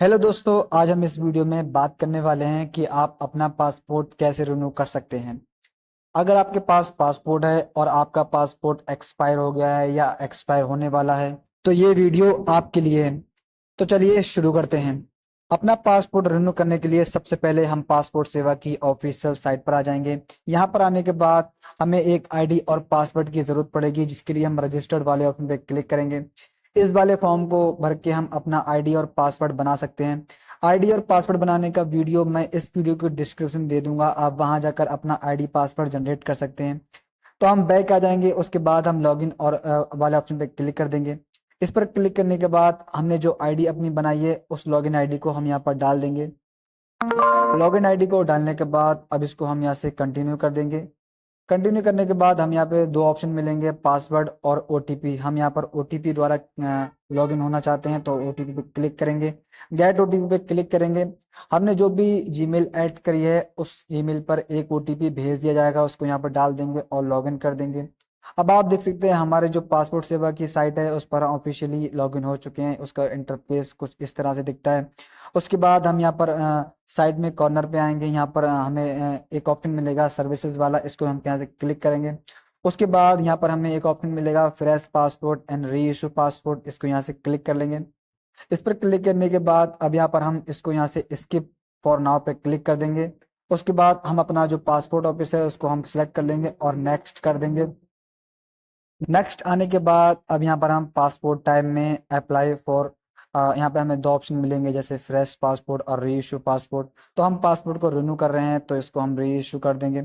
Hello दोस्तों, आज हम इस वीडियो में बात करने वाले हैं कि आप अपना पासपोर्ट कैसे रिन्यू कर सकते हैं। अगर आपके पास पासपोर्ट है और आपका पासपोर्ट एक्सपायर हो गया है या एक्सपायर होने वाला है तो ये वीडियो आपके लिए है। तो चलिए शुरू करते हैं। अपना पासपोर्ट रिन्यू करने के लिए सबसे पहले हम पासपोर्ट सेवा की ऑफिशियल साइट पर आ जाएंगे। यहाँ पर आने के बाद हमें एक आईडी और पासवर्ड की जरूरत पड़ेगी, जिसके लिए हम रजिस्टर्ड वाले ऑप्शन पे क्लिक करेंगे। इस वाले फॉर्म को भर के हम अपना आईडी और पासवर्ड बना सकते हैं। आईडी और पासवर्ड बनाने का वीडियो मैं इस वीडियो को डिस्क्रिप्शन में दे दूंगा, आप वहां जाकर अपना आईडी पासवर्ड जनरेट कर सकते हैं। तो हम बैक आ जाएंगे, उसके बाद हम लॉगिन और वाले ऑप्शन पे क्लिक कर देंगे। इस पर क्लिक करने के बाद हमने जो आईडी अपनी बनाई है उस लॉगिन आईडी को हम यहाँ पर डाल देंगे। लॉगिन आईडी को डालने के बाद अब इसको हम यहाँ से कंटिन्यू कर देंगे। कंटिन्यू करने के बाद हम यहाँ पे दो ऑप्शन मिलेंगे, पासवर्ड और ओटीपी। हम यहाँ पर ओटीपी द्वारा लॉगिन होना चाहते हैं तो ओटीपी पे क्लिक करेंगे, गेट ओटीपी पे क्लिक करेंगे। हमने जो भी जीमेल ऐड करी है उस जीमेल पर एक ओटीपी भेज दिया जाएगा, उसको यहाँ पर डाल देंगे और लॉगिन कर देंगे। अब आप देख सकते हैं हमारे जो पासपोर्ट सेवा की साइट है उस पर ऑफिशियली लॉगिन हो चुके हैं। उसका इंटरफेस कुछ इस तरह से दिखता है। उसके बाद हम यहाँ पर साइड में कॉर्नर पे आएंगे, यहाँ पर हमें एक ऑप्शन मिलेगा सर्विसेज वाला, इसको हम यहाँ से क्लिक करेंगे। उसके बाद यहाँ पर हमें एक ऑप्शन मिलेगा fresh passport and re issue passport, इसको यहाँ से क्लिक कर लेंगे। इस पर क्लिक करने के बाद अब यहाँ पर हम इसको यहाँ से स्किप फॉर नाउ पे क्लिक कर देंगे। उसके बाद हम अपना जो पासपोर्ट ऑफिस है उसको हम सिलेक्ट कर लेंगे और नेक्स्ट कर देंगे। नेक्स्ट आने के बाद अब यहाँ पर हम पासपोर्ट टाइप में अप्लाई फॉर, यहाँ पे हमें दो ऑप्शन मिलेंगे जैसे फ्रेश पासपोर्ट और री इशू पासपोर्ट। तो हम पासपोर्ट को रिन्यू कर रहे हैं तो इसको हम री इशू कर देंगे।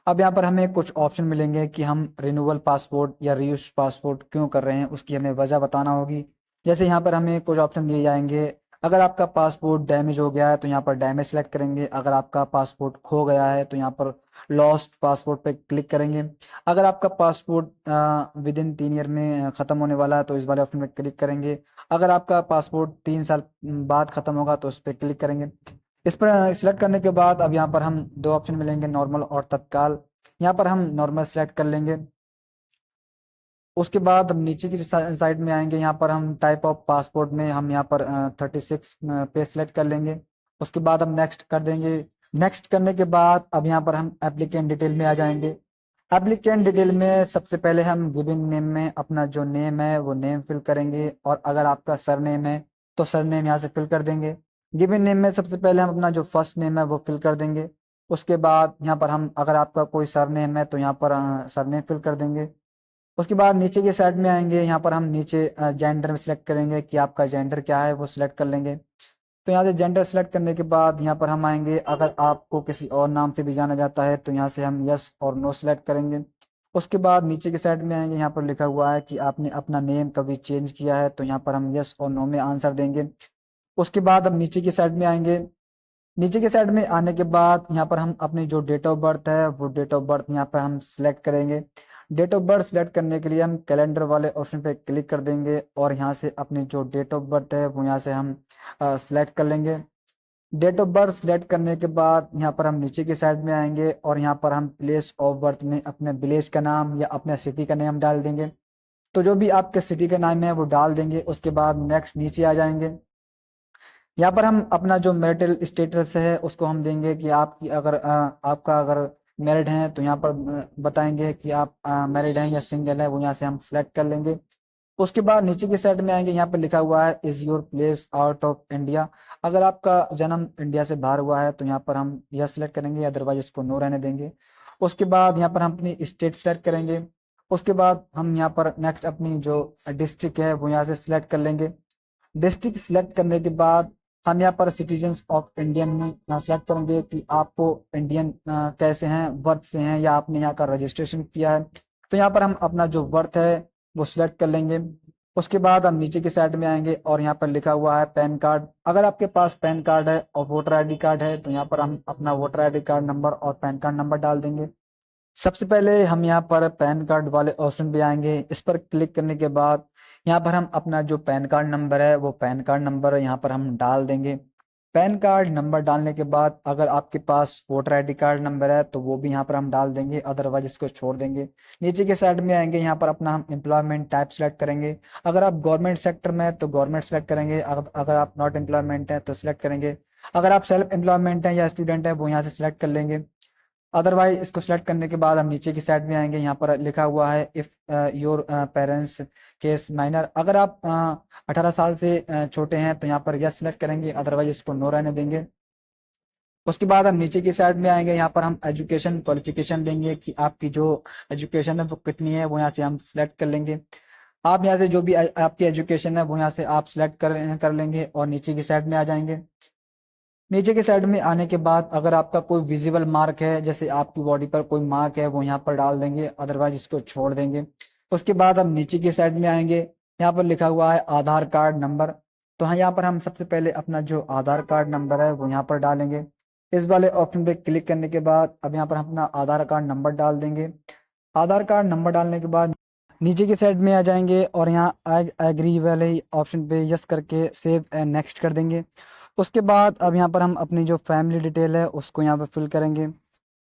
अब यहाँ पर हमें कुछ ऑप्शन मिलेंगे कि हम रिन्यूअल पासपोर्ट या री इशू पासपोर्ट क्यों कर रहे हैं, उसकी हमें वजह बताना होगी। जैसे यहाँ पर हमें कुछ ऑप्शन दिए जाएंगे। अगर आपका पासपोर्ट डैमेज हो गया है तो यहाँ पर डैमेज सेलेक्ट करेंगे। अगर आपका पासपोर्ट खो गया है तो यहाँ पर लॉस्ट पासपोर्ट पे क्लिक करेंगे। अगर आपका पासपोर्ट विद इन 3 ईयर में ख़त्म होने वाला है तो इस वाले ऑप्शन पे क्लिक करेंगे। अगर आपका पासपोर्ट 3 साल बाद ख़त्म होगा तो उस पर क्लिक करेंगे। इस पर सिलेक्ट करने के बाद अब यहाँ पर हम दो ऑप्शन मिलेंगे, नॉर्मल और तत्काल। यहाँ पर हम नॉर्मल सेलेक्ट कर लेंगे। उसके बाद हम नीचे की साइड में आएंगे, यहाँ पर हम टाइप ऑफ पासपोर्ट में हम यहाँ पर 36 पे सिलेक्ट कर लेंगे। उसके बाद हम नेक्स्ट कर देंगे। नेक्स्ट करने के बाद अब यहाँ पर हम एप्लीकेंट डिटेल में आ जाएंगे। एप्लीकेंट डिटेल में सबसे पहले हम गिवन नेम में अपना जो नेम है वो नेम फिल करेंगे, और अगर आपका सर नेम है तो सर नेम यहाँ से फिल कर देंगे। गिवन नेम में सबसे पहले हम अपना जो फर्स्ट नेम है वो फिल कर देंगे। उसके बाद यहाँ पर हम, अगर आपका कोई सर नेम है तो यहाँ पर सर नेम फिल कर देंगे। उसके बाद नीचे के साइड में आएंगे, यहाँ पर हम नीचे जेंडर में सिलेक्ट करेंगे कि आपका जेंडर क्या है, वो सिलेक्ट कर लेंगे। तो यहाँ से जेंडर सेलेक्ट करने के बाद यहाँ पर हम आएंगे, अगर आपको किसी और नाम से भी जाना जाता है तो यहाँ से हम यस और नो सेलेक्ट करेंगे। उसके बाद नीचे के साइड में आएंगे, यहाँ पर लिखा हुआ है कि आपने अपना नेम कभी चेंज किया है तो यहाँ पर हम यस और नो में आंसर देंगे। उसके बाद हम नीचे की साइड में आएंगे। नीचे के साइड में आने के बाद यहाँ पर हम अपनी जो डेट ऑफ बर्थ है वो डेट ऑफ बर्थ यहाँ पर हम सिलेक्ट करेंगे। डेट ऑफ बर्थ सिलेक्ट करने के लिए हम कैलेंडर वाले ऑप्शन पे क्लिक कर देंगे और यहाँ से अपनी जो डेट ऑफ बर्थ है वो यहाँ से हम सिलेक्ट कर लेंगे। डेट ऑफ बर्थ सिलेक्ट करने के बाद यहाँ पर हम नीचे की साइड में आएंगे और यहाँ पर हम प्लेस ऑफ बर्थ में अपने विलेज का नाम या अपने सिटी का नाम डाल देंगे। तो जो भी आपके सिटी का नाम है वो डाल देंगे। उसके बाद नेक्स्ट नीचे आ जाएंगे। यहाँ पर हम अपना जो मैरिटल स्टेटस है उसको हम देंगे कि आपकी अगर आपका अगर मैरिड हैं तो यहाँ पर बताएंगे कि आप मैरिड हैं या सिंगल है, वो यहाँ से हम सेलेक्ट कर लेंगे। उसके बाद नीचे की साइड में आएंगे, यहाँ पर लिखा हुआ है is your place out of India. अगर आपका जन्म इंडिया से बाहर हुआ है तो यहाँ पर हम यस सेलेक्ट करेंगे, अदरवाइज इसको नो रहने देंगे। उसके बाद यहाँ पर हम अपनी स्टेट सेलेक्ट करेंगे। उसके बाद हम यहाँ पर नेक्स्ट अपनी जो डिस्ट्रिक्ट है वो यहाँ से सिलेक्ट कर लेंगे। डिस्ट्रिक्ट सिलेक्ट करने के बाद हम यहाँ पर सिटीजन्स ऑफ इंडियन में सिलेक्ट करेंगे कि आपको इंडियन कैसे हैं, बर्थ से हैं या आपने यहाँ का रजिस्ट्रेशन किया है। तो यहाँ पर हम अपना जो बर्थ है वो सिलेक्ट कर लेंगे। उसके बाद हम नीचे की साइड में आएंगे और यहाँ पर लिखा हुआ है पैन कार्ड। अगर आपके पास पैन कार्ड है और वोटर आईडी कार्ड है तो यहाँ पर हम अपना वोटर आईडी कार्ड नंबर और पैन कार्ड नंबर डाल देंगे। सबसे पहले हम यहाँ पर पैन कार्ड वाले ऑप्शन पे आएंगे। इस पर क्लिक करने के बाद यहाँ पर हम अपना जो पैन कार्ड नंबर है वो पैन कार्ड नंबर यहाँ पर हम डाल देंगे। पैन कार्ड नंबर डालने के बाद अगर आपके पास वोटर आईडी कार्ड नंबर है तो वो भी यहाँ पर हम डाल देंगे, अदरवाइज इसको छोड़ देंगे। नीचे के साइड में आएंगे, यहाँ पर अपना हम एम्प्लॉयमेंट टाइप सेलेक्ट करेंगे। अगर आप गवर्नमेंट सेक्टर में है तो गवर्नमेंट सेलेक्ट करेंगे, अगर आप नॉट एम्प्लॉयमेंट है तो सिलेक्ट करेंगे। अगर आप सेल्फ एम्प्लॉयमेंट है या स्टूडेंट है वो यहाँ से सिलेक्ट कर लेंगे। अदरवाइज इसको सिलेक्ट करने के बाद हम नीचे की साइड में आएंगे, यहाँ पर लिखा हुआ है if your parents case minor. अगर आप 18 साल से छोटे हैं तो यहाँ पर यस सिलेक्ट करेंगे, अदरवाइज इसको नो रहने देंगे। उसके बाद हम नीचे की साइड में आएंगे, यहाँ पर हम एजुकेशन क्वालिफिकेशन देंगे कि आपकी जो एजुकेशन है वो कितनी है, वो यहाँ से हम सिलेक्ट कर लेंगे। आप यहाँ से जो भी आपकी एजुकेशन है वो यहाँ से आप सिलेक्ट कर लेंगे और नीचे की साइड में आ जाएंगे। नीचे के साइड में आने के बाद अगर आपका कोई विजिबल मार्क है, जैसे आपकी बॉडी पर कोई मार्क है, वो यहाँ पर डाल देंगे, अदरवाइज इसको छोड़ देंगे। उसके बाद हम नीचे की साइड में आएंगे, यहाँ पर लिखा हुआ है आधार कार्ड नंबर। तो हाँ, यहाँ पर हम सबसे पहले अपना जो आधार कार्ड नंबर है वो यहाँ पर डालेंगे। इस वाले ऑप्शन पे क्लिक करने के बाद अब यहाँ पर हम अपना आधार कार्ड नंबर डाल देंगे। आधार कार्ड नंबर डालने के बाद नीचे की साइड में आ जाएंगे और यहाँ एग्री वाले ऑप्शन पे यस करके सेव एंड नेक्स्ट कर देंगे। उसके बाद अब यहाँ पर हम अपनी जो फैमिली डिटेल है उसको यहाँ पर फिल करेंगे।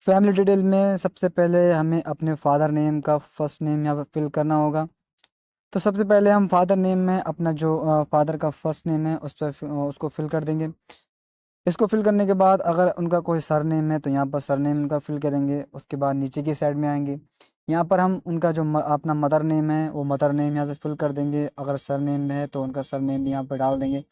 फैमिली डिटेल में सबसे पहले हमें अपने फादर नेम का फर्स्ट नेम यहाँ पर फिल करना होगा। तो सबसे पहले हम फादर नेम में अपना जो फादर का फर्स्ट नेम है उस पर उसको फिल कर देंगे। इसको फिल करने के बाद अगर उनका कोई सरनेम है तो यहाँ पर सरनेम उनका फिल करेंगे। उसके बाद नीचे की साइड में आएंगे, यहाँ पर हम उनका जो अपना मदर नेम है वो मदर नेम यहाँ से फिल कर देंगे। अगर सरनेम है तो उनका सरनेम यहाँ पर डाल देंगे।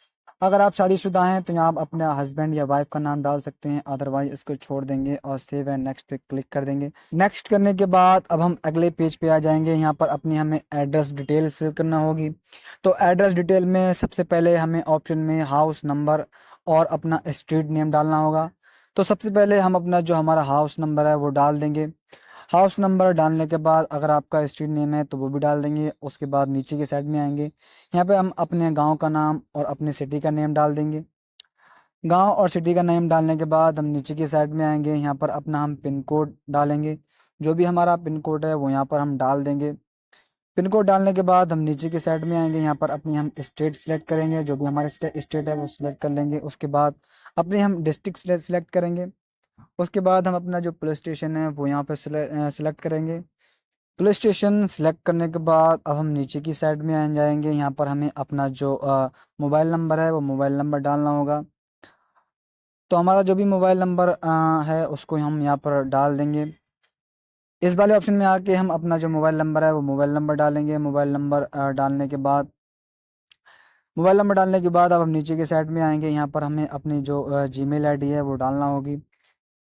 अगर आप शादीशुदा हैं तो यहाँ आप अपने हस्बैंड या वाइफ का नाम डाल सकते हैं, अदरवाइज इसको छोड़ देंगे और सेव एंड नेक्स्ट पे क्लिक कर देंगे। नेक्स्ट करने के बाद अब हम अगले पेज पे आ जाएंगे, यहाँ पर अपनी हमें एड्रेस डिटेल फिल करना होगी। तो एड्रेस डिटेल में सबसे पहले हमें ऑप्शन में हाउस नंबर और अपना स्ट्रीट नेम डालना होगा। तो सबसे पहले हम अपना जो हमारा हाउस नंबर है वो डाल देंगे। हाउस नंबर डालने के बाद अगर आपका स्ट्रीट नेम है तो वो भी डाल देंगे। उसके बाद नीचे की साइड में आएंगे, यहाँ पे हम अपने गांव का नाम और अपने सिटी का नेम डाल देंगे। गांव और सिटी का नेम डालने के बाद हम नीचे की साइड में आएंगे, यहाँ पर अपना हम पिन कोड डालेंगे। जो भी हमारा पिन कोड है वो यहाँ पर हम डाल देंगे। पिन कोड डालने के बाद हम नीचे की साइड में आएंगे, यहाँ पर अपनी हम स्टेट सेलेक्ट करेंगे, जो भी हमारे स्टेट है वो सिलेक्ट कर लेंगे। उसके बाद अपनी हम डिस्ट्रिक्ट सेलेक्ट करेंगे। उसके बाद हम अपना जो पुलिस स्टेशन है वो यहाँ पर सिलेक्ट करेंगे। पुलिस स्टेशन सिलेक्ट करने के बाद अब हम नीचे की साइड में आ जाएंगे, यहाँ पर हमें अपना जो मोबाइल नंबर है वो मोबाइल नंबर डालना होगा। तो हमारा जो भी मोबाइल नंबर है उसको हम यहाँ पर डाल देंगे। इस वाले ऑप्शन में आके हम अपना जो मोबाइल नंबर है वो मोबाइल नंबर डालेंगे। मोबाइल नंबर डालने के बाद अब हम नीचे के साइड में आएंगे, यहाँ पर हमें अपनी जो जीमेल आईडी है वो डालना होगी।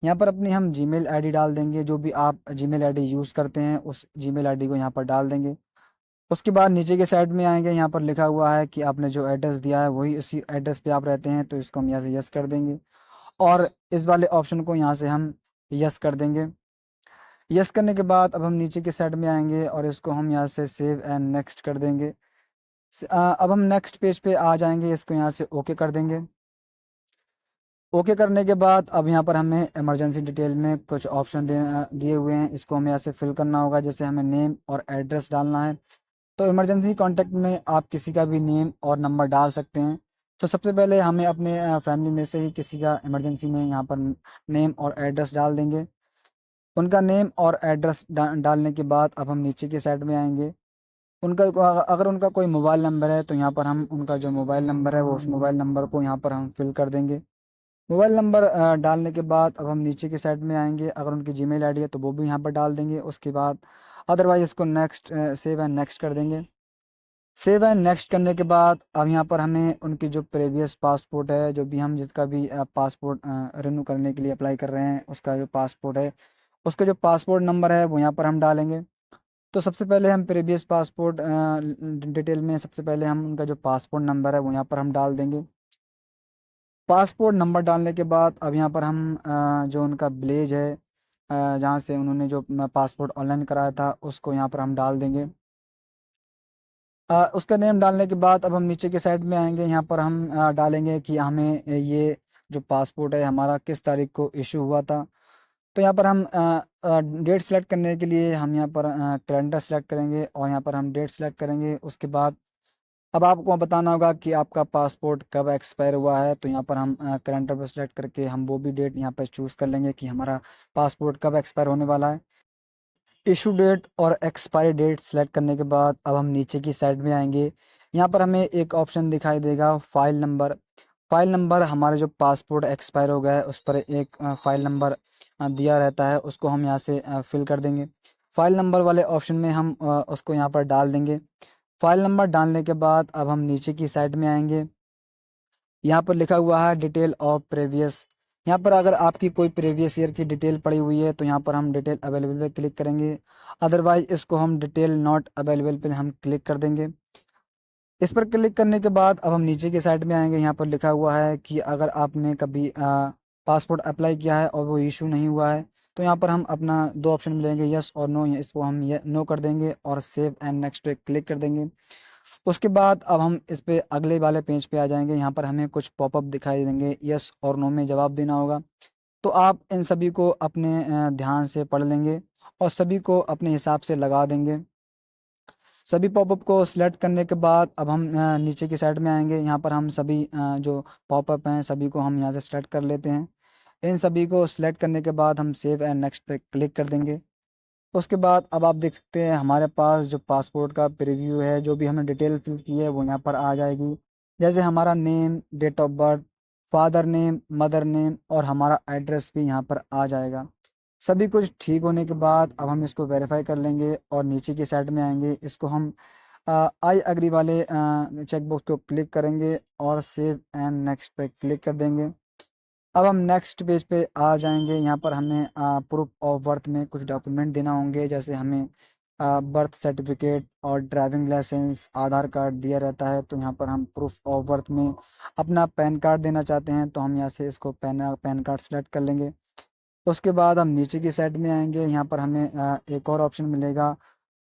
यहाँ पर अपनी हम जीमेल आईडी डाल देंगे, जो भी आप जीमेल आईडी यूज़ करते हैं उस जीमेल आईडी को यहाँ पर डाल देंगे। उसके बाद नीचे के साइड में आएंगे, यहाँ पर लिखा हुआ है कि आपने जो एड्रेस दिया है वही उसी एड्रेस पे आप रहते हैं, तो इसको हम यहाँ से यस कर देंगे और इस वाले ऑप्शन को यहाँ से हम यस कर देंगे। यस करने के बाद अब हम नीचे के साइड में आएंगे और इसको हम यहाँ से सेव एंड नेक्स्ट कर देंगे। अब हम नेक्स्ट पेज पे आ जाएंगे, इसको यहाँ से ओके कर देंगे। ओके करने के बाद अब यहाँ पर हमें इमरजेंसी डिटेल में कुछ ऑप्शन दिए हुए हैं, इसको हमें यहाँ से फिल करना होगा। जैसे हमें नेम और एड्रेस डालना है, तो इमरजेंसी कॉन्टैक्ट में आप किसी का भी नेम और नंबर डाल सकते हैं। तो सबसे पहले हमें अपने फैमिली में से ही किसी का इमरजेंसी में यहाँ पर नेम और एड्रेस डाल देंगे। उनका नेम और एड्रेस डालने के बाद अब हम नीचे की साइड में आएंगे। उनका अगर उनका कोई मोबाइल नंबर है तो यहाँ पर हम उनका जो मोबाइल नंबर है वो उस मोबाइल नंबर को यहाँ पर हम फिल कर देंगे। मोबाइल नंबर डालने के बाद अब हम नीचे की साइड में आएंगे, अगर उनकी जीमेल आईडी है तो वो भी यहाँ पर डाल देंगे। उसके बाद अदरवाइज इसको नेक्स्ट सेव एंड नेक्स्ट कर देंगे। सेव एंड नेक्स्ट करने के बाद अब यहाँ पर हमें उनकी जो प्रीवियस पासपोर्ट है, जो भी हम जिसका भी पासपोर्ट रिन्यू करने के लिए अप्लाई कर रहे हैं, उसका जो पासपोर्ट है उसका जो पासपोर्ट नंबर है वो यहाँ पर हम डालेंगे। तो सबसे पहले हम प्रीवियस पासपोर्ट डिटेल में सबसे पहले हम उनका जो पासपोर्ट नंबर है वो यहाँ पर हम डाल देंगे। पासपोर्ट नंबर डालने के बाद अब यहाँ पर हम जो उनका विलेज है जहाँ से उन्होंने जो पासपोर्ट ऑनलाइन कराया था उसको यहाँ पर हम डाल देंगे। उसका नेम डालने के बाद अब हम नीचे के साइड में आएंगे, यहाँ पर हम डालेंगे कि हमें ये जो पासपोर्ट है हमारा किस तारीख को इशू हुआ था। तो यहाँ पर हम डेट सेलेक्ट करने के लिए हम यहाँ पर कैलेंडर सेलेक्ट करेंगे और यहाँ पर हम डेट सेलेक्ट करेंगे। उसके बाद अब आपको बताना होगा कि आपका पासपोर्ट कब एक्सपायर हुआ है। तो यहाँ पर हम करंट अफेयर सेलेक्ट करके हम वो भी डेट यहाँ पर चूज़ कर लेंगे कि हमारा पासपोर्ट कब एक्सपायर होने वाला है। इशू डेट और एक्सपायरी डेट सेलेक्ट करने के बाद अब हम नीचे की साइड में आएंगे। यहाँ पर हमें एक ऑप्शन दिखाई देगा फाइल नंबर। फाइल नंबर हमारे जो पासपोर्ट एक्सपायर हो गया है उस पर एक फाइल नंबर दिया रहता है, उसको हम यहाँ से फिल कर देंगे। फाइल नंबर वाले ऑप्शन में हम उसको यहाँ पर डाल देंगे। फाइल नंबर डालने के बाद अब हम नीचे की साइड में आएंगे। यहाँ पर लिखा हुआ है डिटेल ऑफ प्रीवियस। यहाँ पर अगर आपकी कोई प्रीवियस ईयर की डिटेल पड़ी हुई है तो यहाँ पर हम डिटेल अवेलेबल पे क्लिक करेंगे, अदरवाइज इसको हम डिटेल नॉट अवेलेबल पे हम क्लिक कर देंगे। इस पर क्लिक करने के बाद अब हम नीचे की साइड में आएंगे। यहाँ पर लिखा हुआ है कि अगर आपने कभी पासपोर्ट अप्लाई किया है और वो इशू नहीं हुआ है तो यहाँ पर हम अपना दो ऑप्शन मिलेंगे, यस और नो। इसको हम नो कर देंगे और सेव एंड नेक्स्ट पे क्लिक कर देंगे। उसके बाद अब हम इस पे अगले वाले पेज पे आ जाएंगे। यहाँ पर हमें कुछ पॉपअप दिखाई देंगे, यस और नो में जवाब देना होगा। तो आप इन सभी को अपने ध्यान से पढ़ लेंगे और सभी को अपने हिसाब से लगा देंगे। सभी पॉपअप को सिलेक्ट करने के बाद अब हम नीचे की साइड में आएंगे। यहाँ पर हम सभी जो पॉपअप हैं सभी को हम यहाँ से सिलेक्ट कर लेते हैं। इन सभी को सिलेक्ट करने के बाद हम सेव एंड नेक्स्ट पे क्लिक कर देंगे। उसके बाद अब आप देख सकते हैं हमारे पास जो पासपोर्ट का प्रीव्यू है, जो भी हमने डिटेल फिल की है वो यहाँ पर आ जाएगी। जैसे हमारा name, date of birth, father name, mother name और हमारा एड्रेस भी यहाँ पर आ जाएगा। सभी कुछ ठीक होने के बाद अब हम इसको वेरीफाई कर लेंगे और नीचे की साइड में आएंगे। इसको हम आई एग्री वाले चेकबॉक्स को क्लिक करेंगे और सेव एंड नेक्स्ट पे क्लिक कर देंगे। अब हम नेक्स्ट पेज पे आ जाएंगे। यहाँ पर हमें प्रूफ ऑफ बर्थ में कुछ डॉक्यूमेंट देना होंगे, जैसे हमें बर्थ सर्टिफिकेट और ड्राइविंग लाइसेंस, आधार कार्ड दिया रहता है। तो यहाँ पर हम प्रूफ ऑफ बर्थ में अपना पैन कार्ड देना चाहते हैं तो हम यहाँ से इसको पैन कार्ड सेलेक्ट कर लेंगे। उसके बाद हम नीचे की साइड में आएंगे। यहाँ पर हमें एक और ऑप्शन मिलेगा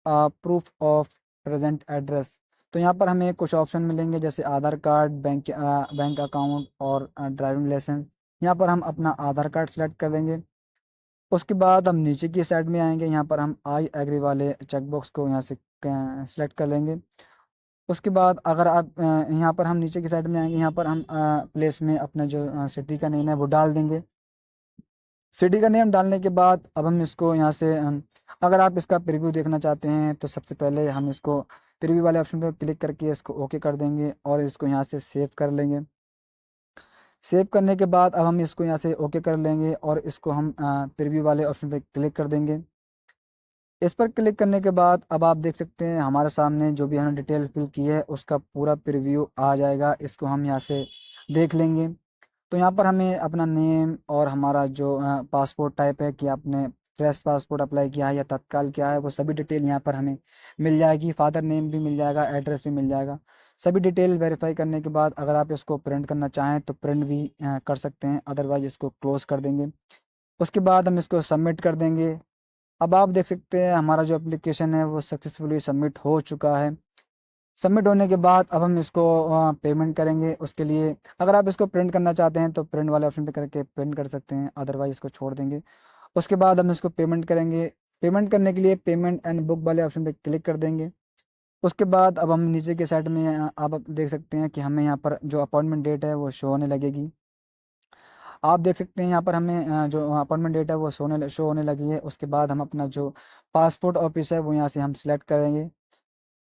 प्रूफ ऑफ प्रेजेंट एड्रेस। तो यहाँ पर हमें कुछ ऑप्शन मिलेंगे जैसे आधार कार्ड, बैंक अकाउंट और ड्राइविंग लाइसेंस। यहाँ पर हम अपना आधार कार्ड सेलेक्ट कर लेंगे। उसके बाद हम नीचे की साइड में आएंगे। यहाँ पर हम आई एग्री वाले चेकबॉक्स को यहाँ से सेलेक्ट कर लेंगे। उसके बाद अगर आप यहाँ पर हम नीचे की साइड में आएंगे, यहाँ पर हम प्लेस में अपना जो सिटी का नेम है वो डाल देंगे। सिटी का नेम डालने के बाद अब हम इसको यहाँ से अगर आप इसका प्रीव्यू देखना चाहते हैं तो सबसे पहले हम इसको प्रीव्यू वाले ऑप्शन पे क्लिक करके इसको ओके कर देंगे और इसको यहाँ से सेव कर लेंगे। सेव करने के बाद अब हम इसको यहाँ से ओके कर लेंगे और इसको हम प्रीव्यू वाले ऑप्शन पे क्लिक कर देंगे। इस पर क्लिक करने के बाद अब आप देख सकते हैं हमारे सामने जो भी हमने डिटेल फिल की है उसका पूरा प्रीव्यू आ जाएगा। इसको हम यहाँ से देख लेंगे। तो यहाँ पर हमें अपना नेम और हमारा जो पासपोर्ट टाइप है कि आपने फ्रेश पासपोर्ट अप्लाई किया है या तत्काल किया है वो सभी डिटेल यहाँ पर हमें मिल जाएगी। फादर नेम भी मिल जाएगा, एड्रेस भी मिल जाएगा। सभी डिटेल वेरीफाई करने के बाद अगर आप इसको प्रिंट करना चाहें तो प्रिंट भी कर सकते हैं, अदरवाइज इसको क्लोज कर देंगे। उसके बाद हम इसको सबमिट कर देंगे। अब आप देख सकते हैं हमारा जो एप्लीकेशन है वो सक्सेसफुली सबमिट हो चुका है। सबमिट होने के बाद अब हम इसको पेमेंट करेंगे। उसके लिए अगर आप इसको प्रिंट करना चाहते हैं तो प्रिंट वाले ऑप्शन पे करके प्रिंट कर सकते हैं, अदरवाइज इसको छोड़ देंगे। उसके बाद हम इसको पेमेंट करेंगे। पेमेंट करने के लिए पेमेंट एंड बुक वाले ऑप्शन पे क्लिक कर देंगे। उसके बाद अब हम नीचे के साइड में आप देख सकते हैं कि हमें यहाँ पर जो अपॉइंटमेंट डेट है वो शो होने लगेगी। आप देख सकते हैं यहाँ पर हमें जो अपॉइंटमेंट डेट है वो शो होने लगी है। उसके बाद हम अपना जो पासपोर्ट ऑफिस है वो यहाँ से हम सिलेक्ट करेंगे।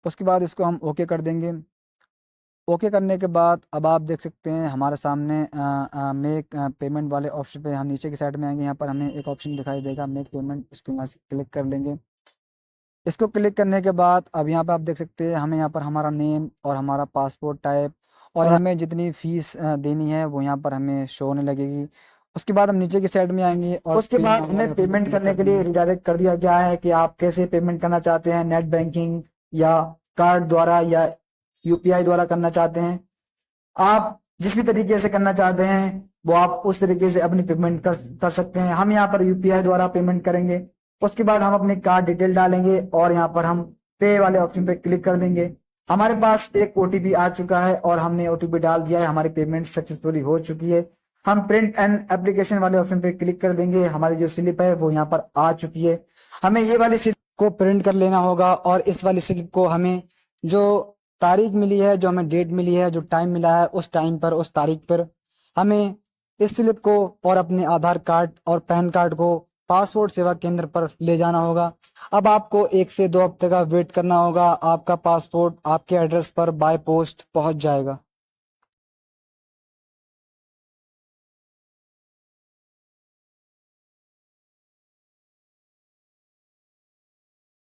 उसके बाद इसको हम ओके कर देंगे। ओके करने के बाद अब आप देख सकते हैं हमारे सामने मेक पेमेंट वाले ऑप्शन पे हम नीचे की साइड में आएंगे। यहाँ पर हमें एक ऑप्शन दिखाई देगा मेक पेमेंट, इसको यहाँ से क्लिक कर लेंगे। इसको क्लिक करने के बाद अब यहाँ पे आप देख सकते हैं हमें यहाँ पर हमारा नेम और हमारा पासपोर्ट टाइप और हमें जितनी फीस देनी है वो यहाँ पर हमें शो होने लगेगी। उसके बाद हम नीचे की साइड में आएंगे और उसके बाद हमें पेमेंट करने के लिए रिडायरेक्ट कर दिया गया है कि आप कैसे पेमेंट करना चाहते हैं, नेट बैंकिंग या कार्ड द्वारा या यूपीआई द्वारा करना चाहते हैं। आप जिस भी तरीके से करना चाहते हैं वो आप उस तरीके से अपनी पेमेंट कर सकते हैं। हम यहाँ पर यूपीआई द्वारा पेमेंट करेंगे। उसके बाद हम अपने कार्ड डिटेल डालेंगे और यहाँ पर हम पे वाले ऑप्शन पे क्लिक कर देंगे। हमारे पास एक ओटीपी आ चुका है और हमने ओटीपी डाल दिया है, हमारी पेमेंट सक्सेसफुली हो चुकी है। हम प्रिंट एंड एप्लीकेशन वाले ऑप्शन पे क्लिक कर देंगे। हमारी जो स्लिप है वो यहाँ पर आ चुकी है। हमें ये वाली स्लिप को प्रिंट कर लेना होगा और इस वाली स्लिप को हमें जो तारीख मिली है, जो हमें डेट मिली है, जो टाइम मिला है, उस टाइम पर, उस तारीख पर हमें इस स्लिप को और अपने आधार कार्ड और पैन कार्ड को पासपोर्ट सेवा केंद्र पर ले जाना होगा। अब आपको 1 से 2 हफ्ते का वेट करना होगा, आपका पासपोर्ट आपके एड्रेस पर बाय पोस्ट पहुंच जाएगा।